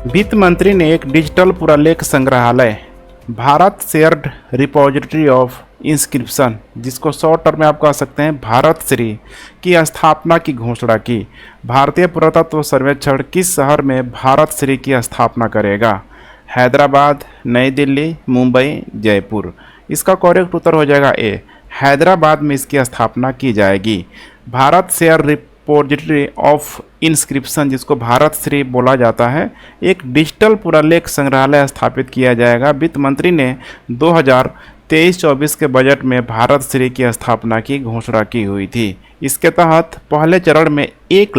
वित्त मंत्री ने एक डिजिटल पुरालेख संग्रहालय Bharat shared repository of inscription, जिसको शॉर्ट टर्म में आप कह सकते हैं भारत श्री, की स्थापना की घोषणा की। भारतीय पुरातत्व सर्वेक्षण किस शहर में भारत श्री की स्थापना करेगा? हैदराबाद, नई दिल्ली, मुंबई, जयपुर। इसका करेक्ट उत्तर हो जाएगा ए, हैदराबाद में इसकी स्थापना की जाएगी। Bharat share repository of inscription, जिसको भारत श्री बोला जाता है, एक डिजिटल पुरालेख संग्रहालय स्थापित किया जाएगा। वित्त मंत्री ने 2023-24 के बजट में भारत श्री की स्थापना की घोषणा की हुई थी। इसके तहत पहले चरण में 1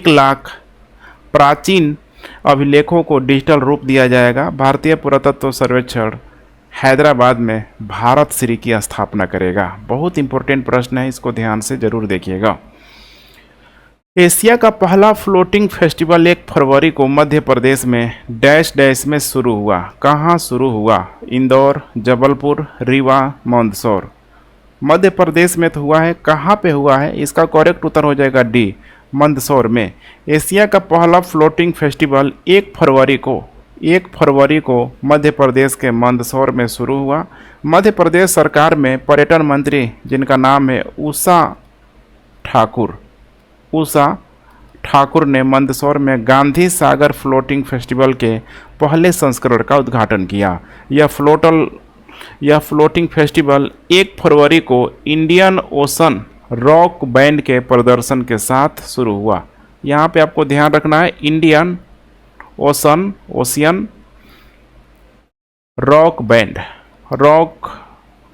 लाख प्राचीन अभिलेखों को डिजिटल रूप दिया जाएगा। भारतीय पुरातत्व सर्वेक्षण हैदराबाद में भारत श्री की स्थापना करेगा। बहुत इंपॉर्टेंट प्रश्न है, इसको ध्यान से जरूर देखिएगा। एशिया का पहला फ्लोटिंग फेस्टिवल 1 फरवरी को मध्य प्रदेश में डैश डैश में शुरू हुआ। कहाँ शुरू हुआ? इंदौर, जबलपुर, रीवा, मंदसौर। मध्य प्रदेश में तो हुआ है, कहाँ पे हुआ है? इसका करेक्ट उत्तर हो जाएगा डी, मंदसौर में। एशिया का पहला फ्लोटिंग फेस्टिवल 1 फरवरी को मध्य प्रदेश के मंदसौर में शुरू हुआ। मध्य प्रदेश सरकार में पर्यटन मंत्री, जिनका नाम है उषा ठाकुर ने मंदसौर में गांधी सागर फ्लोटिंग फेस्टिवल के पहले संस्करण का उद्घाटन किया। यह फ्लोटिंग फेस्टिवल 1 फरवरी को इंडियन ओशन रॉक बैंड के प्रदर्शन के साथ शुरू हुआ। यहाँ पे आपको ध्यान रखना है, इंडियन ओशियन रॉक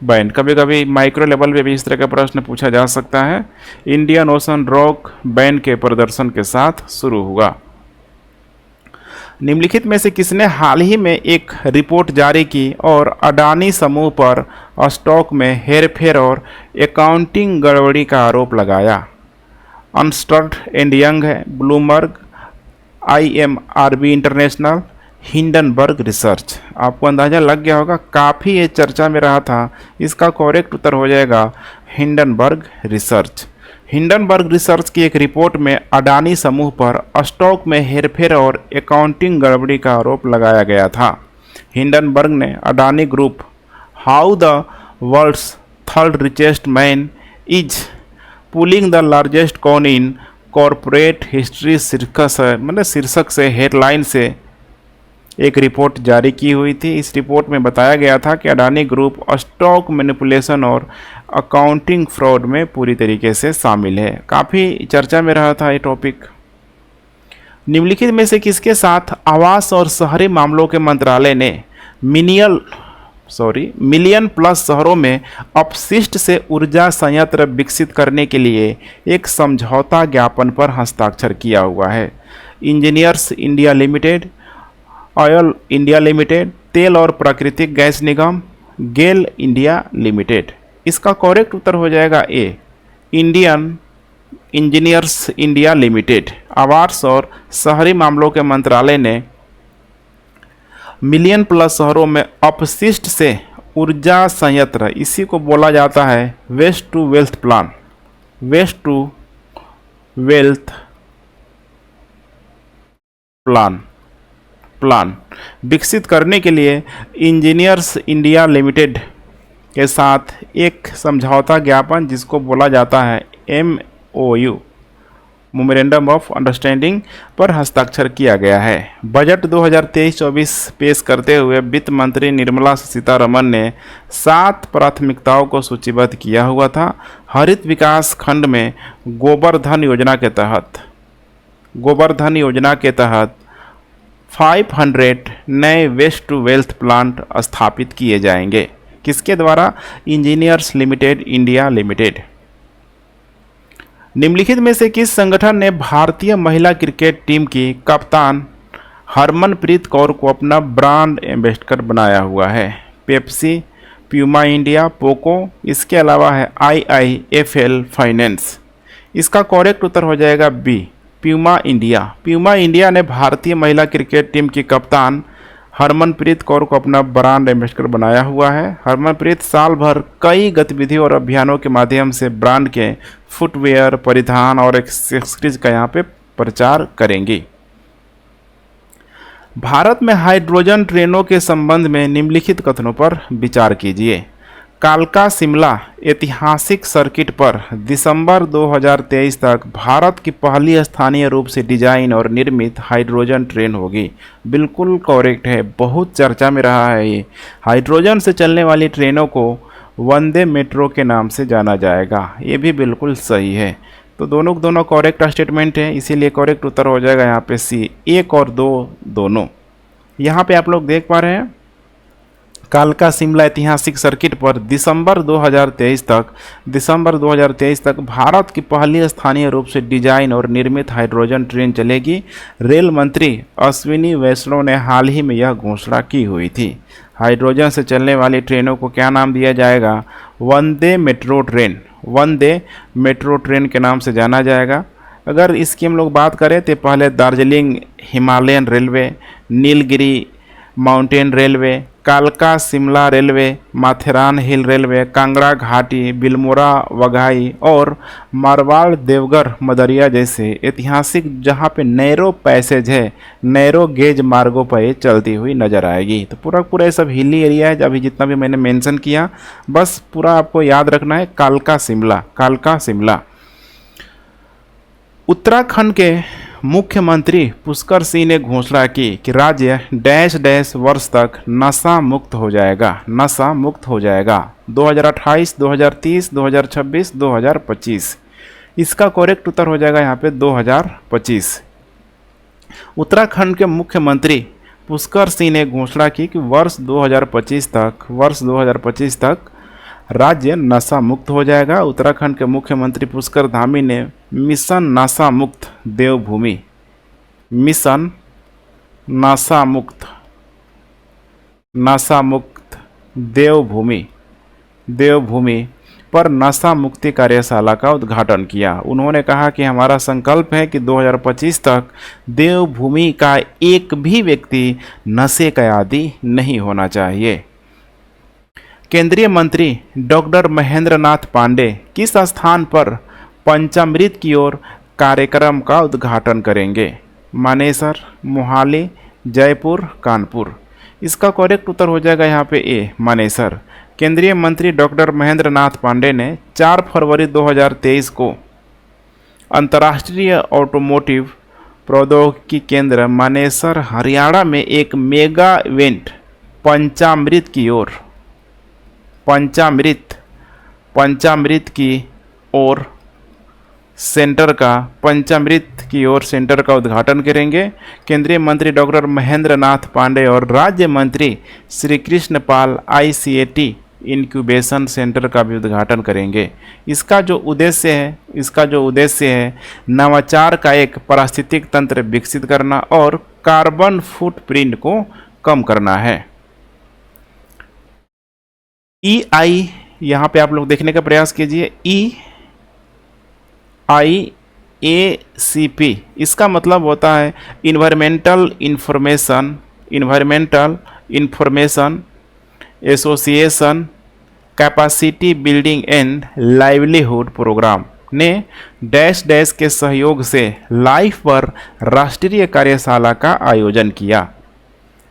बैंड। कभी कभी माइक्रो लेवल पे भी इस तरह का प्रश्न पूछा जा सकता है। इंडियन ओशन रॉक बैंड के प्रदर्शन के साथ शुरू हुआ। निम्नलिखित में से किसने हाल ही में एक रिपोर्ट जारी की और अडानी समूह पर स्टॉक में हेरफेर और अकाउंटिंग गड़बड़ी का आरोप लगाया? अर्नस्ट एंड यंग है, Bloomberg, IMRB international, Hindenburg research. आपको अंदाज़ा लग गया होगा, काफ़ी ये चर्चा में रहा था। इसका करेक्ट उत्तर हो जाएगा हिंडनबर्ग रिसर्च। हिंडनबर्ग रिसर्च की एक रिपोर्ट में अडानी समूह पर स्टॉक में हेरफेर और अकाउंटिंग गड़बड़ी का आरोप लगाया गया था। हिंडनबर्ग ने Adani group, how the world's third richest man is pulling the largest coin in corporate history शीर्षक से हेडलाइन से एक रिपोर्ट जारी की हुई थी। इस रिपोर्ट में बताया गया था कि अडानी ग्रुप स्टॉक मैनिपुलेशन और अकाउंटिंग फ्रॉड में पूरी तरीके से शामिल है। काफ़ी चर्चा में रहा था ये टॉपिक। निम्नलिखित में से किसके साथ आवास और शहरी मामलों के मंत्रालय ने मिलियन प्लस शहरों में अपशिष्ट से ऊर्जा संयंत्र विकसित करने के लिए एक समझौता ज्ञापन पर हस्ताक्षर किया हुआ है? Engineers India limited, oil India limited, तेल और प्राकृतिक गैस निगम, गेल इंडिया लिमिटेड। इसका करेक्ट उत्तर हो जाएगा ए, इंडियन इंजीनियर्स इंडिया लिमिटेड। आवास और शहरी मामलों के मंत्रालय ने मिलियन प्लस शहरों में अपशिष्ट से ऊर्जा संयंत्र, इसी को बोला जाता है वेस्ट टू वेल्थ प्लान विकसित करने के लिए इंजीनियर्स इंडिया लिमिटेड के साथ एक समझौता ज्ञापन, जिसको बोला जाता है MOU, मेमोरेंडम ऑफ अंडरस्टैंडिंग, पर हस्ताक्षर किया गया है। बजट 2023-24 पेश करते हुए वित्त मंत्री निर्मला सीतारमण ने 7 प्राथमिकताओं को सूचीबद्ध किया हुआ था। हरित विकास खंड में गोबर धन योजना के तहत 500 नए वेस्ट टू वेल्थ प्लांट स्थापित किए जाएंगे। किसके द्वारा? Engineers limited India limited. निम्नलिखित में से किस संगठन ने भारतीय महिला क्रिकेट टीम की कप्तान हरमनप्रीत कौर को अपना ब्रांड एम्बेसडर बनाया हुआ है? पेप्सी, प्यूमा इंडिया, पोको, इसके अलावा है IIFL फाइनेंस। इसका करेक्ट उत्तर हो जाएगा बी, प्यूमा इंडिया ने भारतीय महिला क्रिकेट टीम की कप्तान हरमनप्रीत कौर को अपना ब्रांड एम्बेसडर बनाया हुआ है। हरमनप्रीत साल भर कई गतिविधियों और अभियानों के माध्यम से ब्रांड के फुटवेयर, परिधान और एक्सेसरीज का यहाँ पे प्रचार करेंगी। भारत में हाइड्रोजन ट्रेनों के संबंध में निम्नलिखित कथनों पर विचार कीजिए। कालका शिमला ऐतिहासिक सर्किट पर दिसंबर 2023 तक भारत की पहली स्थानीय रूप से डिजाइन और निर्मित हाइड्रोजन ट्रेन होगी। बिल्कुल करेक्ट है, बहुत चर्चा में रहा है ये। हाइड्रोजन से चलने वाली ट्रेनों को वंदे मेट्रो के नाम से जाना जाएगा। ये भी बिल्कुल सही है। तो दोनों करेक्ट स्टेटमेंट है, इसीलिए करेक्ट उत्तर हो जाएगा यहाँ पे सी। 1 और 2 दोनों। यहाँ पे आप लोग देख पा रहे हैं कालका शिमला ऐतिहासिक सर्किट पर दिसंबर 2023 तक भारत की पहली स्थानीय रूप से डिजाइन और निर्मित हाइड्रोजन ट्रेन चलेगी। रेल मंत्री अश्विनी वैष्णव ने हाल ही में यह घोषणा की हुई थी। हाइड्रोजन से चलने वाली ट्रेनों को क्या नाम दिया जाएगा? वंदे मेट्रो ट्रेन। वंदे मेट्रो ट्रेन के नाम से जाना जाएगा। अगर इसकी हम लोग बात करें तो पहले Darjeeling Himalayan railway, Nilgiri mountain railway, कालका शिमला रेलवे, माथेरान हिल रेलवे, कांगड़ा घाटी, बिलमोरा वघाई और मारवाड़ देवघर मदरिया जैसे ऐतिहासिक जहां पे नैरो पैसेज है, नैरो गेज मार्गों पर ये चलती हुई नजर आएगी। तो पूरा ये सब हिली एरिया है। अभी जितना भी मैंने मेंशन किया बस पूरा आपको याद रखना है। कालका शिमला, कालका शिमला। उत्तराखंड के मुख्यमंत्री पुष्कर सिंह ने घोषणा की कि राज्य डैश डैश वर्ष तक नशा मुक्त हो जाएगा। नशा मुक्त हो जाएगा 2028, 2030, 2026, 2025। इसका करेक्ट उत्तर हो जाएगा यहाँ पे 2025। उत्तराखंड के मुख्यमंत्री पुष्कर सिंह ने घोषणा की कि वर्ष 2025 तक राज्य नशा मुक्त हो जाएगा। उत्तराखंड के मुख्यमंत्री पुष्कर धामी ने मिशन नशा मुक्त देवभूमि, मिशन नशा मुक्त देवभूमि पर नशा मुक्ति कार्यशाला का उद्घाटन किया। उन्होंने कहा कि हमारा संकल्प है कि 2025 तक देवभूमि का एक भी व्यक्ति नशे का आदी नहीं होना चाहिए। केंद्रीय मंत्री डॉक्टर महेंद्र नाथ पांडे किस स्थान पर पंचामृत की ओर कार्यक्रम का उद्घाटन करेंगे? मानेसर, मोहाली, जयपुर, कानपुर। इसका करेक्ट उत्तर हो जाएगा यहाँ पे ए, मानेसर। केंद्रीय मंत्री डॉक्टर महेंद्र नाथ पांडे ने 4 फरवरी 2023 को अंतर्राष्ट्रीय ऑटोमोटिव प्रौद्योगिकी केंद्र मानेसर हरियाणा में एक मेगा इवेंट पंचामृत की ओर सेंटर का उद्घाटन करेंगे। केंद्रीय मंत्री डॉक्टर महेंद्र नाथ पांडे और राज्य मंत्री श्री कृष्ण पाल ICAT इंक्यूबेशन सेंटर का भी उद्घाटन करेंगे। इसका जो उद्देश्य है नवाचार का एक पारिस्थितिक तंत्र विकसित करना और कार्बन फुटप्रिंट को कम करना है। EI यहाँ पे आप लोग देखने का प्रयास कीजिए। EIACP इसका मतलब होता है environmental information association capacity building and livelihood programme ने डैश डैश के सहयोग से लाइफ पर राष्ट्रीय कार्यशाला का आयोजन किया।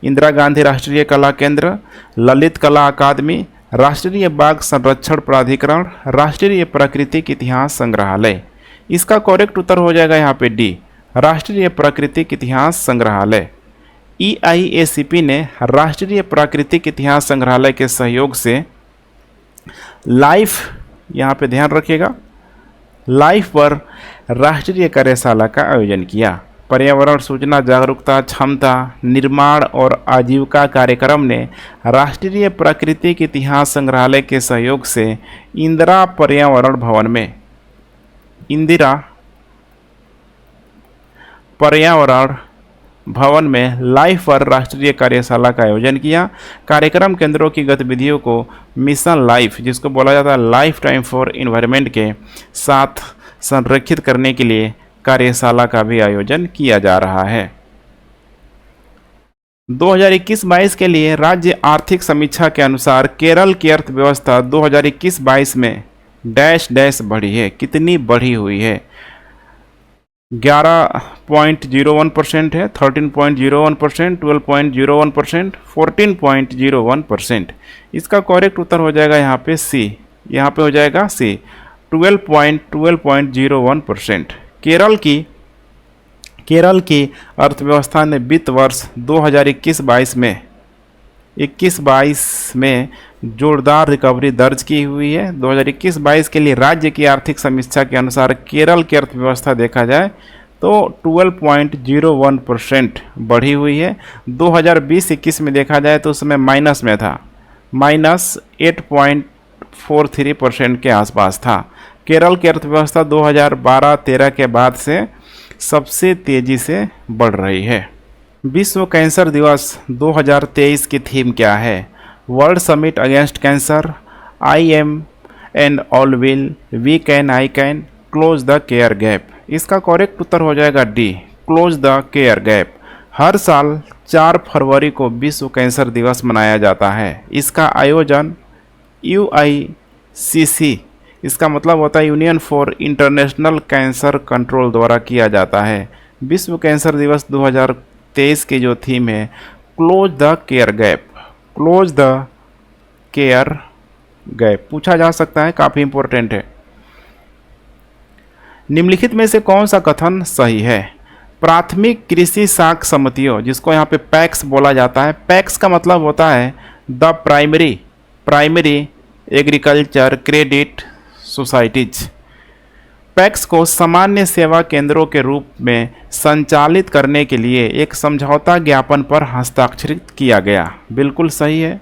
इंदिरा गांधी राष्ट्रीय कला केंद्र, ललित कला अकादमी, राष्ट्रीय बाघ संरक्षण प्राधिकरण, राष्ट्रीय प्राकृतिक इतिहास संग्रहालय। इसका करेक्ट उत्तर हो जाएगा यहाँ पे डी, राष्ट्रीय प्राकृतिक इतिहास संग्रहालय। EIACP ने राष्ट्रीय प्राकृतिक इतिहास संग्रहालय के सहयोग से लाइफ, यहाँ पे ध्यान रखिएगा, लाइफ पर राष्ट्रीय कार्यशाला का आयोजन किया। पर्यावरण सूचना जागरूकता क्षमता निर्माण और आजीविका कार्यक्रम ने राष्ट्रीय प्राकृतिक इतिहास संग्रहालय के सहयोग से इंदिरा पर्यावरण भवन में लाइफ पर राष्ट्रीय कार्यशाला का आयोजन किया। कार्यक्रम केंद्रों की गतिविधियों को मिशन लाइफ, जिसको बोला जाता है लाइफ टाइम फॉर इन्वायरमेंट, के साथ संरक्षित करने के लिए कार्यशाला का भी आयोजन किया जा रहा है। 2021-22 के लिए राज्य आर्थिक समीक्षा के अनुसार केरल की अर्थव्यवस्था 2021-22 में डैश डैश बढ़ी है। कितनी बढ़ी हुई है? 11.01% है, 13.01%, 12.01%, 14.01%। इसका करेक्ट उत्तर हो जाएगा यहाँ पे सी, यहाँ पे हो जाएगा सी 12.01%। केरल की अर्थव्यवस्था ने वित्त वर्ष 2021-22 में जोरदार रिकवरी दर्ज की हुई है। 2021-22 के लिए राज्य की आर्थिक समीक्षा के अनुसार केरल की अर्थव्यवस्था देखा जाए तो 12.01% बढ़ी हुई है। 2020-21 में देखा जाए तो उसमें माइनस में था, -8.43% के आसपास था। केरल की अर्थव्यवस्था 2012-13 के बाद से सबसे तेज़ी से बढ़ रही है। विश्व कैंसर दिवस 2023 की थीम क्या है? World summit against cancer, I am and all will, we can, I can, close the care gap. इसका करेक्ट उत्तर हो जाएगा D, close the care gap. हर साल 4 फरवरी को विश्व कैंसर दिवस मनाया जाता है। इसका आयोजन UICC, इसका मतलब होता है union for international cancer control द्वारा किया जाता है। विश्व कैंसर दिवस 2023 की जो थीम है close the care gap, close the care gap पूछा जा सकता है, काफ़ी इंपॉर्टेंट है। निम्नलिखित में से कौन सा कथन सही है? प्राथमिक कृषि साख समितियों, जिसको यहाँ पे पैक्स बोला जाता है, पैक्स का मतलब होता है the primary agriculture credit societies. PACS को सामान्य सेवा केंद्रों के रूप में संचालित करने के लिए एक समझौता ज्ञापन पर हस्ताक्षरित किया गया। बिल्कुल सही है।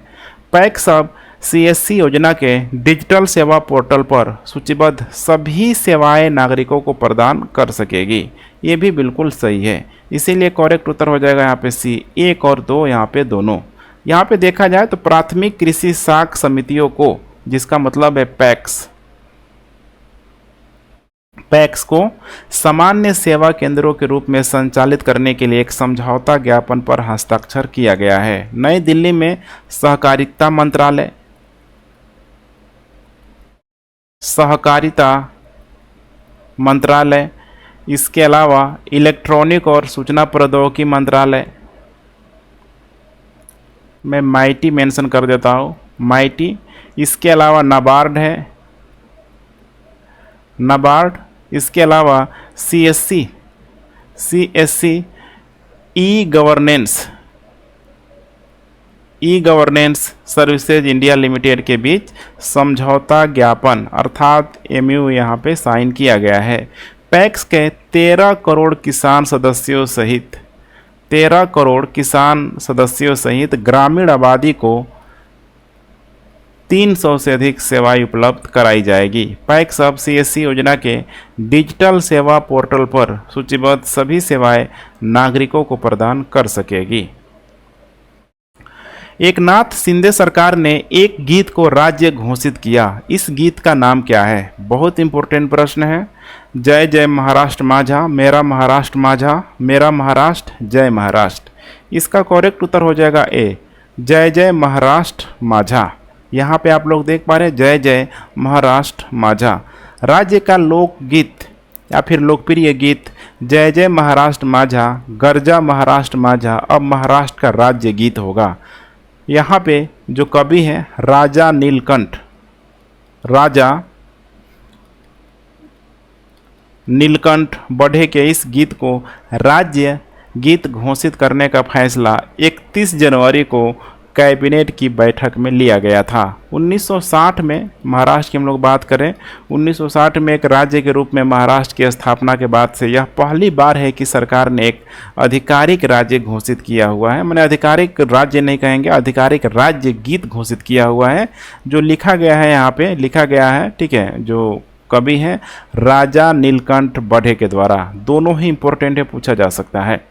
पैक्स अब CSC योजना के डिजिटल सेवा पोर्टल पर सूचीबद्ध सभी सेवाएं नागरिकों को प्रदान कर सकेगी। ये भी बिल्कुल सही है, इसीलिए करेक्ट उत्तर हो जाएगा यहाँ पे सी, 1 और 2 यहाँ पे दोनों। यहाँ पे देखा जाए तो प्राथमिक कृषि साख समितियों को, जिसका मतलब है पैक्स को सामान्य सेवा केंद्रों के रूप में संचालित करने के लिए एक समझौता ज्ञापन पर हस्ताक्षर किया गया है। नई दिल्ली में सहकारिता मंत्रालय, इसके अलावा इलेक्ट्रॉनिक और सूचना प्रौद्योगिकी मंत्रालय, मैं माइटी मेंशन कर देता हूँ, माइटी, इसके अलावा नाबार्ड है, नाबार्ड, इसके अलावा CSC, e governance services India limited के बीच समझौता ज्ञापन अर्थात MOU यहाँ पे साइन किया गया है। पैक्स के 13 करोड़ किसान सदस्यों सहित ग्रामीण आबादी को 300 से अधिक सेवाएं उपलब्ध कराई जाएगी। पैक्स अब CSC योजना के डिजिटल सेवा पोर्टल पर सूचीबद्ध सभी सेवाएं नागरिकों को प्रदान कर सकेगी। एकनाथ शिंदे सरकार ने एक गीत को राज्य घोषित किया। इस गीत का नाम क्या है? बहुत इंपॉर्टेंट प्रश्न है। जय जय महाराष्ट्र माझा, मेरा महाराष्ट्र माझा, मेरा महाराष्ट्र, जय महाराष्ट्र। इसका करेक्ट उत्तर हो जाएगा ए, जय जय महाराष्ट्र माझा। यहाँ पे आप लोग देख पा रहे हैं जय जय महाराष्ट्र माझा। राज्य का लोकगीत या फिर लोकप्रिय गीत जय जय महाराष्ट्र माझा, गर्जा महाराष्ट्र माझा अब महाराष्ट्र का राज्य गीत होगा। यहाँ पे जो कवि हैं राजा नीलकंठ बढ़े के इस गीत को राज्य गीत घोषित करने का फैसला 31 जनवरी को कैबिनेट की बैठक में लिया गया था। 1960 में महाराष्ट्र की हम लोग बात करें, 1960 में एक राज्य के रूप में महाराष्ट्र की स्थापना के बाद से यह पहली बार है कि सरकार ने एक आधिकारिक राज्य घोषित किया हुआ है। मैंने आधिकारिक राज्य नहीं कहेंगे, आधिकारिक राज्य गीत घोषित किया हुआ है। जो लिखा गया है यहाँ पे लिखा गया है, ठीक है, जो कवि हैं राजा नीलकंठ बढ़े के द्वारा। दोनों ही इंपॉर्टेंट है, पूछा जा सकता है।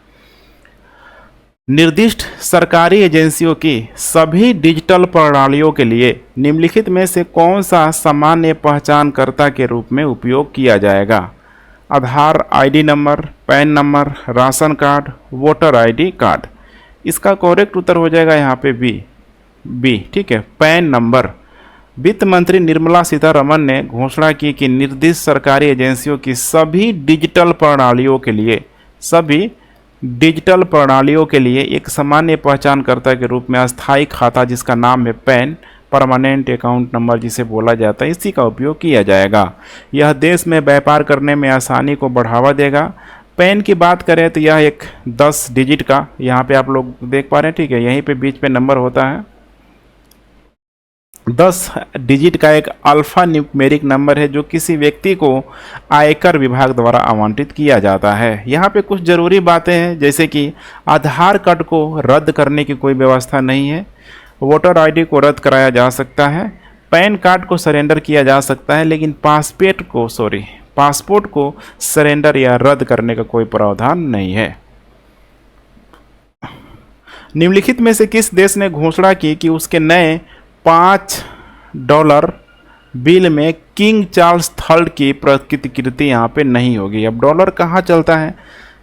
निर्दिष्ट सरकारी एजेंसियों की सभी डिजिटल प्रणालियों के लिए निम्नलिखित में से कौन सा सामान्य पहचानकर्ता के रूप में उपयोग किया जाएगा? आधार ID number, pan number, ration card, voter ID card. इसका करेक्ट उत्तर हो जाएगा यहाँ पे बी, ठीक है, पैन नंबर। वित्त मंत्री निर्मला सीतारमण ने घोषणा की कि निर्दिष्ट सरकारी एजेंसियों की सभी डिजिटल प्रणालियों के लिए एक सामान्य पहचानकर्ता के रूप में अस्थायी खाता, जिसका नाम है पैन, परमानेंट अकाउंट नंबर जिसे बोला जाता है, इसी का उपयोग किया जाएगा। यह देश में व्यापार करने में आसानी को बढ़ावा देगा। पैन की बात करें तो यह एक 10 डिजिट का, यहाँ पे आप लोग देख पा रहे हैं, ठीक है, यहीं पे बीच पे नंबर होता है। 10 डिजिट का एक अल्फा न्यूमेरिक नंबर है जो किसी व्यक्ति को आयकर विभाग द्वारा आवंटित किया जाता है। यहाँ पे कुछ ज़रूरी बातें हैं, जैसे कि आधार कार्ड को रद्द करने की कोई व्यवस्था नहीं है, वोटर आईडी को रद्द कराया जा सकता है, पैन कार्ड को सरेंडर किया जा सकता है, लेकिन पासपोर्ट को सरेंडर या रद्द करने का कोई प्रावधान नहीं है। निम्नलिखित में से किस देश ने घोषणा की कि उसके नए $5 बिल में किंग चार्ल्स III की प्रतिकृति यहाँ पे नहीं होगी? अब डॉलर कहाँ चलता है?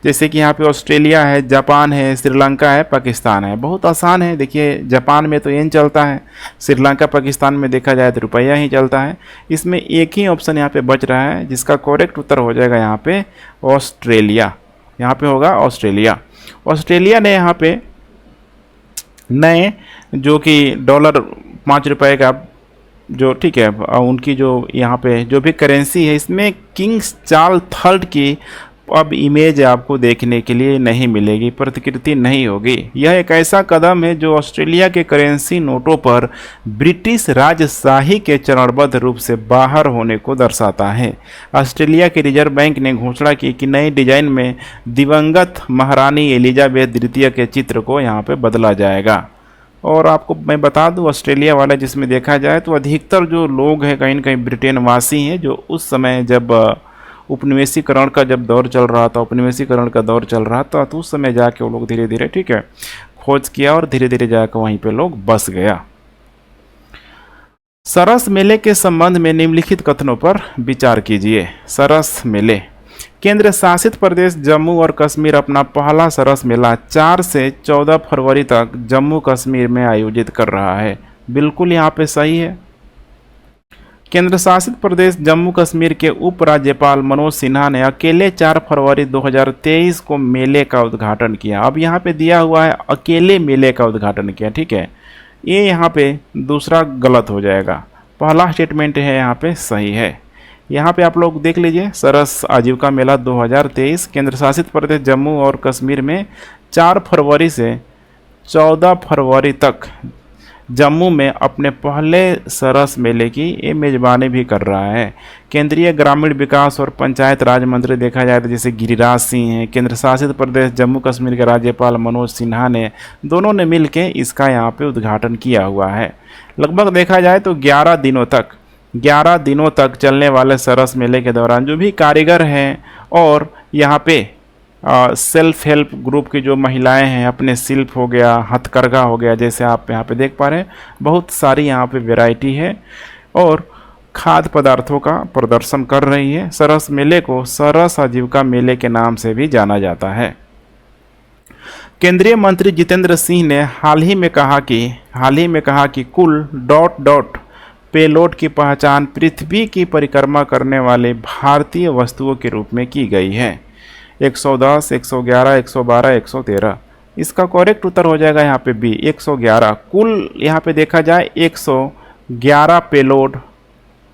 जैसे कि यहाँ पे ऑस्ट्रेलिया है, जापान है, श्रीलंका है, पाकिस्तान है। बहुत आसान है, देखिए जापान में तो येन चलता है, श्रीलंका पाकिस्तान में देखा जाए तो रुपया ही चलता है। इसमें एक ही ऑप्शन यहाँ पे बच रहा है, जिसका करेक्ट उत्तर हो जाएगा यहाँ पे ऑस्ट्रेलिया। यहाँ पे होगा ऑस्ट्रेलिया। ऑस्ट्रेलिया ने यहाँ पे नए जो कि डॉलर ₹5 का जो, ठीक है, उनकी जो यहाँ पे जो भी करेंसी है, इसमें किंग चार्ल्स III की अब इमेज आपको देखने के लिए नहीं मिलेगी, प्रतिकृति नहीं होगी। यह एक ऐसा कदम है जो ऑस्ट्रेलिया के करेंसी नोटों पर ब्रिटिश राजशाही के चरणबद्ध रूप से बाहर होने को दर्शाता है। ऑस्ट्रेलिया के रिजर्व बैंक ने घोषणा की कि नई डिजाइन में दिवंगत महारानी एलिजाबेथ द्वितीय के चित्र को यहाँ पे बदला जाएगा। और आपको मैं बता दूं, ऑस्ट्रेलिया वाला जिसमें देखा जाए तो अधिकतर जो लोग हैं कहीं न कहीं ब्रिटेन वासी हैं, जो उस समय जब उपनिवेशीकरण का दौर चल रहा था, तो उस समय जाके वो लोग धीरे धीरे, ठीक है, खोज किया और धीरे धीरे जाकर वहीं पे लोग बस गया। सरस मेले के संबंध में निम्नलिखित कथनों पर विचार कीजिए। सरस मेले। केंद्र शासित प्रदेश जम्मू और कश्मीर अपना पहला सरस मेला 4 से 14 फरवरी तक जम्मू कश्मीर में आयोजित कर रहा है। बिल्कुल यहाँ पे सही है। केंद्र शासित प्रदेश जम्मू कश्मीर के उपराज्यपाल मनोज सिन्हा ने अकेले 4 फरवरी 2023 को मेले का उद्घाटन किया। अब यहाँ पे दिया हुआ है अकेले मेले का उद्घाटन किया, ठीक है, ये यहाँ पे दूसरा गलत हो जाएगा, पहला स्टेटमेंट है यहाँ पे सही है। यहाँ पे आप लोग देख लीजिए, सरस आजीविका मेला 2023 केंद्र शासित प्रदेश जम्मू और कश्मीर में 4 फरवरी से 14 फरवरी तक जम्मू में अपने पहले सरस मेले की ये मेज़बानी भी कर रहा है। केंद्रीय ग्रामीण विकास और पंचायत राज मंत्री देखा जाए तो जैसे गिरिराज सिंह हैं, केंद्र शासित प्रदेश जम्मू कश्मीर के राज्यपाल मनोज सिन्हा ने, दोनों ने मिलकर इसका यहाँ पे उद्घाटन किया हुआ है। लगभग देखा जाए तो 11 दिनों तक चलने वाले सरस मेले के दौरान जो भी कारीगर हैं और यहाँ पे सेल्फ हेल्प ग्रुप की जो महिलाएं हैं, अपने शिल्प हो गया, हथकरघा हो गया, जैसे आप यहाँ पे देख पा रहे हैं, बहुत सारी यहाँ पे वैरायटी है और खाद्य पदार्थों का प्रदर्शन कर रही है। सरस मेले को सरस आजीविका मेले के नाम से भी जाना जाता है। केंद्रीय मंत्री जितेंद्र सिंह ने हाल ही में कहा कि कुल ... पेलोड की पहचान पृथ्वी की परिक्रमा करने वाले भारतीय वस्तुओं के रूप में की गई है। 110, 111, 112, 113। इसका करेक्ट उत्तर हो जाएगा यहाँ पे बी, 111। कुल यहाँ पे देखा जाए 111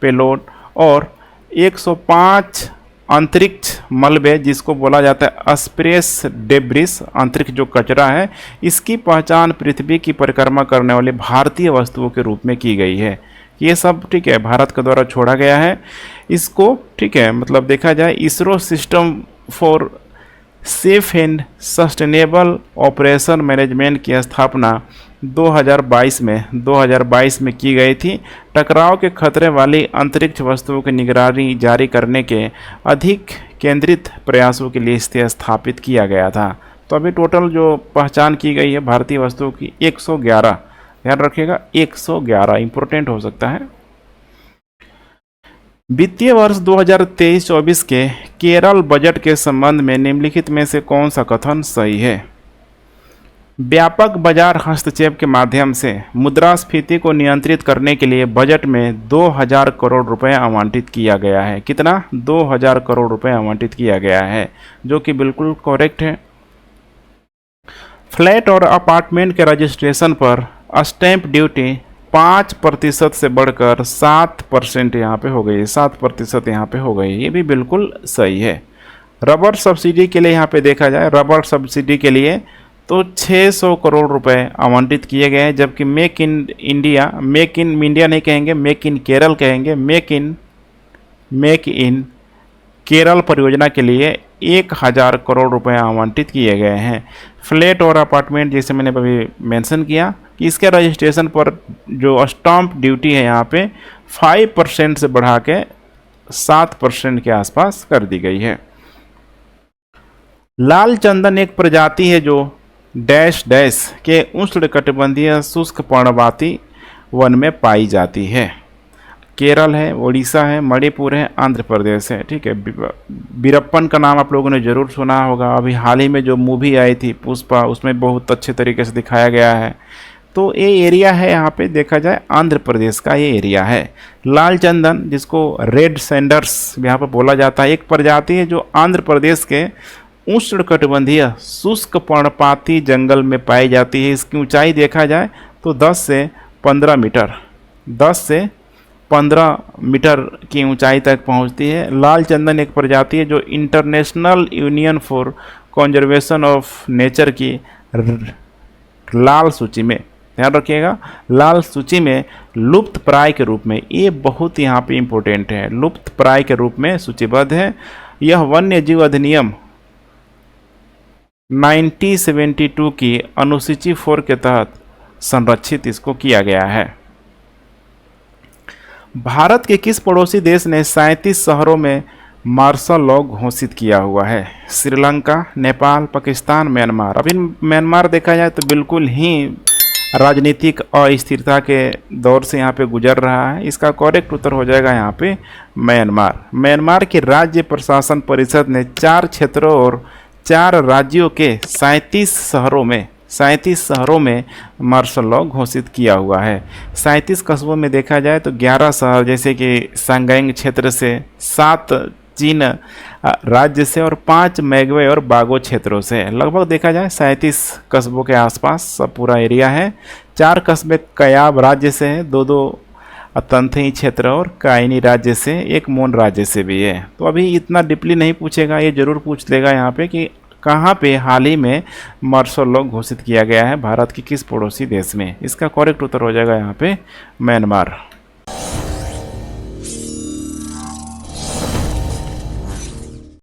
पेलोड और 105 अंतरिक्ष मलबे, जिसको बोला जाता है स्पेस डेब्रिस, अंतरिक्ष जो कचरा है, इसकी पहचान पृथ्वी की परिक्रमा करने वाले भारतीय वस्तुओं के रूप में की गई है। ये सब, ठीक है, भारत के द्वारा छोड़ा गया है इसको, ठीक है, मतलब देखा जाए ISRO system for safe and sustainable operation management की स्थापना 2022 में की गई थी। टकराव के खतरे वाली अंतरिक्ष वस्तुओं की निगरानी जारी करने के अधिक केंद्रित प्रयासों के लिए इसे स्थापित किया गया था। तो अभी टोटल जो पहचान की गई है भारतीय वस्तुओं की 111, ध्यान रखिएगा 111 इंपॉर्टेंट हो सकता है। वित्तीय वर्ष 2023-24 के केरल बजट के संबंध में निम्नलिखित में से कौन सा कथन सही है? व्यापक बाजार हस्तक्षेप के माध्यम से मुद्रास्फीति को नियंत्रित करने के लिए बजट में 2000 करोड़ रुपए आवंटित किया गया है। कितना? 2000 करोड़ रुपए आवंटित किया गया है, जो कि बिल्कुल करेक्ट है। फ्लैट और अपार्टमेंट के रजिस्ट्रेशन पर स्टैंप ड्यूटी 5% से बढ़कर 7% यहाँ पे हो गई, 7% यहाँ पे हो गई, ये भी बिल्कुल सही है। रबर सब्सिडी के लिए यहाँ पे देखा जाए, रबर सब्सिडी के लिए तो 600 करोड़ रुपए आवंटित किए गए हैं, जबकि मेक इन इंडिया नहीं कहेंगे, मेक इन केरल कहेंगे, मेक इन केरल परियोजना के लिए 1000 करोड़ रुपए आवंटित किए गए हैं। फ्लैट और अपार्टमेंट जैसे मैंने अभी मेंशन किया कि इसके रजिस्ट्रेशन पर जो स्टाम्प ड्यूटी है यहाँ पे 5% से बढ़ा के 7% के आसपास कर दी गई है। लाल चंदन एक प्रजाति है जो डैश डैश के उष्णकटिबंधीय शुष्क पर्णपाती वन में पाई जाती है। केरल है, उड़ीसा है, मणिपुर है, आंध्र प्रदेश है। ठीक है, वीरप्पन का नाम आप लोगों ने ज़रूर सुना होगा। अभी हाल ही में जो मूवी आई थी पुष्पा, उसमें बहुत अच्छे तरीके से दिखाया गया है। तो ये एरिया है, यहाँ पे देखा जाए आंध्र प्रदेश का ये एरिया है। लाल चंदन जिसको रेड सैंडर्स यहाँ पर बोला जाता है, एक प्रजाति है जो आंध्र प्रदेश के उष्णकटिबंधीय शुष्क पर्णपाती जंगल में पाई जाती है। इसकी ऊंचाई देखा जाए तो 10 से 15 मीटर की ऊंचाई तक पहुंचती है। लाल चंदन एक प्रजाति है जो international union for conservation of nature की लाल सूची में, ध्यान रखिएगा, लाल सूची में लुप्त प्राय के रूप में, ये बहुत यहाँ पे इम्पोर्टेंट है, लुप्त प्राय के रूप में सूचीबद्ध है। यह वन्य जीव अधिनियम 1972 की अनुसूची 4 के तहत संरक्षित इसको किया गया है। भारत के किस पड़ोसी देश ने 37 शहरों में मार्शल लॉ घोषित किया हुआ है? श्रीलंका, नेपाल, पाकिस्तान, म्यांमार। अभी म्यांमार देखा जाए तो बिल्कुल ही राजनीतिक अस्थिरता के दौर से यहाँ पे गुजर रहा है। इसका करेक्ट उत्तर हो जाएगा यहाँ पे म्यांमार। म्यांमार की राज्य प्रशासन परिषद ने 4 क्षेत्रों और 4 राज्यों के 37 शहरों में मार्शल लॉ घोषित किया हुआ है। 37 कस्बों में देखा जाए तो 11 शहर जैसे कि सांगेंग क्षेत्र से, 7 चीन राज्य से और 5 मैगवे और बागो क्षेत्रों से, लगभग देखा जाए 37 कस्बों के आसपास सब पूरा एरिया है। 4 कस्बे कयाब राज्य से है, 2 तंथई क्षेत्र और काइनी राज्य से, 1 मोन राज्य से भी है। तो अभी इतना डीपली नहीं पूछेगा, ये जरूर पूछ लेगा यहाँ पे कि कहाँ पे हाल ही में मार्शल लॉ घोषित किया गया है भारत के किस पड़ोसी देश में। इसका करेक्ट उत्तर हो जाएगा यहाँ पे म्यांमार।